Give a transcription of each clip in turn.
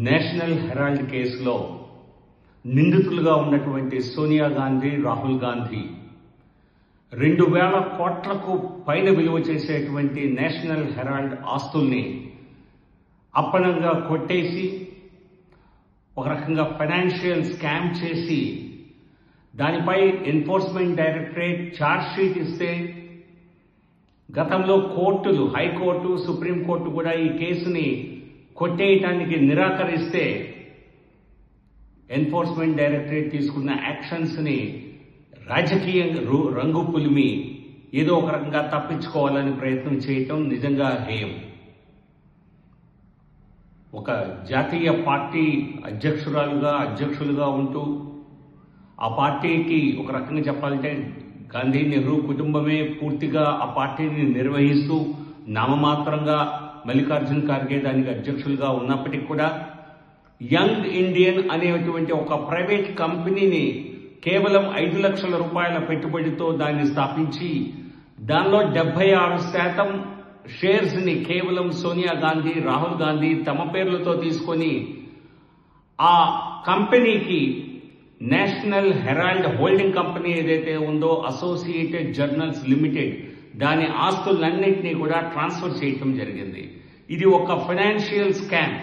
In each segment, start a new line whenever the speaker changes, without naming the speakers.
National Herald కేసులో నిందితులుగా ఉన్నటువంటి సోనియా గాంధీ, రాహుల్ గాంధీ 2000 కోట్లకు పైన విలువ చేసేటువంటి నేషనల్ హెరాల్డ్ ఆస్తుల్ని అప్పనంగా కొట్టేసి ఒక రకంగా ఫైనాన్షియల్ స్కామ్ చేసి దానిపై ఎన్ఫోర్స్మెంట్ డైరెక్టరేట్ ఛార్జ్ షీట్ ఇస్తే గతంలో కోర్టులు, హైకోర్టు, సుప్రీంకోర్టు కూడా ఈ కేసుని కొట్టేయటానికి నిరాకరిస్తే ఎన్ఫోర్స్మెంట్ డైరెక్టరేట్ తీసుకున్న యాక్షన్స్ని రాజకీయ రంగు పులిమి ఏదో ఒక రకంగా తప్పించుకోవాలని ప్రయత్నం చేయటం నిజంగా హేయం. ఒక జాతీయ పార్టీ అధ్యక్షులుగా ఉంటూ ఆ పార్టీకి ఒక రకంగా చెప్పాలంటే గాంధీ, నెహ్రూ కుటుంబమే పూర్తిగా ఆ పార్టీని నిర్వహిస్తూ నామమాత్రంగా మల్లికార్జున్ ఖార్గే దానికి అధ్యక్షులుగా ఉన్నప్పటికీ కూడా యంగ్ ఇండియన్ అనేటువంటి ఒక ప్రైవేట్ కంపెనీని కేవలం 5 లక్షల రూపాయల పెట్టుబడితో దాన్ని స్థాపించి దానిలో 76% షేర్స్ ని కేవలం సోనియా గాంధీ, రాహుల్ గాంధీ తమ పేర్లతో తీసుకొని ఆ కంపెనీకి నేషనల్ హెరాల్డ్ హోల్డింగ్ కంపెనీ ఏదైతే ఉందో అసోసియేటెడ్ జర్నల్స్ లిమిటెడ్ దాని ఆస్తులన్నింటినీ కూడా ట్రాన్స్ఫర్ చేయటం జరిగింది. ఇది ఒక ఫైనాన్షియల్ స్కామ్.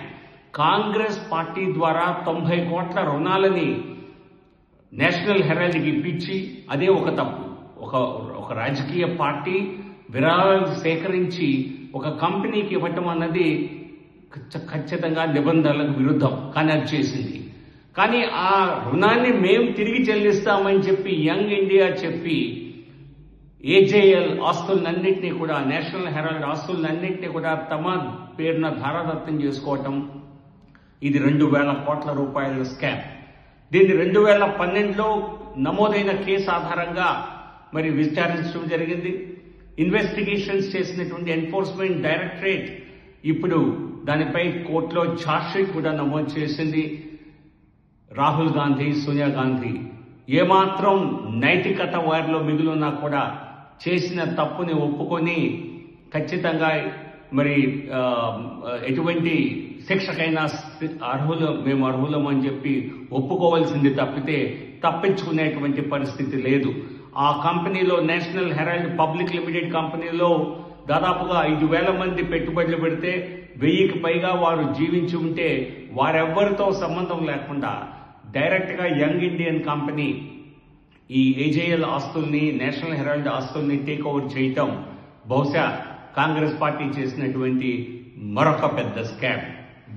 కాంగ్రెస్ పార్టీ ద్వారా 90 కోట్ల రుణాలని నేషనల్ హెరాల్డ్కి ఇప్పించి అదే ఒక తప్పు. ఒక రాజకీయ పార్టీ విరాళాలు సేకరించి ఒక కంపెనీకి ఇవ్వటం అన్నది ఖచ్చితంగా నిబంధనలకు విరుద్ధం, కానీ అది చేసింది. కానీ ఆ రుణాన్ని మేము తిరిగి చెల్లిస్తామని చెప్పి యంగ్ ఇండియా చెప్పి ఏజేఎల్ ఆస్తులన్నింటినీ కూడా, నేషనల్ హెరాల్డ్ ఆస్తులన్నింటినీ కూడా తమ పేరున ధారాదత్తం చేసుకోవటం, ఇది 2000 కోట్ల రూపాయల స్కామ్. దీన్ని 2012లో నమోదైన కేసు ఆధారంగా మరి విచారించడం జరిగింది. ఇన్వెస్టిగేషన్స్ చేసినటువంటి ఎన్ఫోర్స్మెంట్ డైరెక్టరేట్ ఇప్పుడు దానిపై కోర్టులో ఛార్జ్ షీట్ కూడా నమోదు చేసింది. రాహుల్ గాంధీ, సోనియా గాంధీ ఏమాత్రం నైతికత వారిలో మిగిలినా కూడా చేసిన తప్పుని ఒప్పుకొని ఖచ్చితంగా మరి ఎటువంటి శిక్షకైనా మేము అర్హులం అని చెప్పి ఒప్పుకోవాల్సింది తప్పితే తప్పించుకునేటువంటి పరిస్థితి లేదు. ఆ కంపెనీలో, నేషనల్ హెరాల్డ్ పబ్లిక్ లిమిటెడ్ కంపెనీలో దాదాపుగా 5,000 మంది పెట్టుబడులు పెడితే 1000కి పైగా వారు జీవించి ఉంటే వారెవ్వరితో సంబంధం లేకుండా డైరెక్ట్గా యంగ్ ఇండియన్ కంపెనీ ఈ ఏజేఎల్ ఆస్తుల్ని, నేషనల్ హెరాల్డ్ ఆస్తుల్ని టేక్ ఓవర్ చేయటం బహుశా కాంగ్రెస్ పార్టీ చేసినటువంటి మరొక పెద్ద స్కామ్.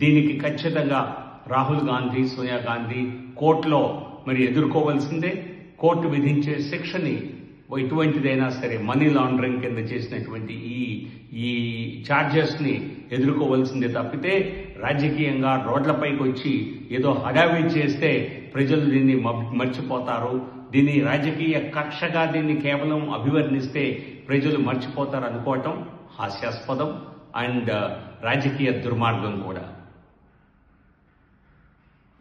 దీనికి ఖచ్చితంగా రాహుల్ గాంధీ, సోనియా గాంధీ కోర్టులో మరి ఎదుర్కోవాల్సిందే. కోర్టు విధించే శిక్షని ఎటువంటిదైనా సరే మనీ లాండరింగ్ కింద చేసినటువంటి ఈ ఛార్జెస్ ని ఎదుర్కోవాల్సిందే తప్పితే రాజకీయంగా రోడ్లపైకి వచ్చి ఏదో హడావిడి చేస్తే ప్రజలు దీన్ని మర్చిపోతారు. దీన్ని రాజకీయ కక్షగా దీన్ని కేవలం అభివర్ణిస్తే ప్రజలు మర్చిపోతారు అనుకోవటం హాస్యాస్పదం అండ్ రాజకీయ దుర్మార్గం కూడా.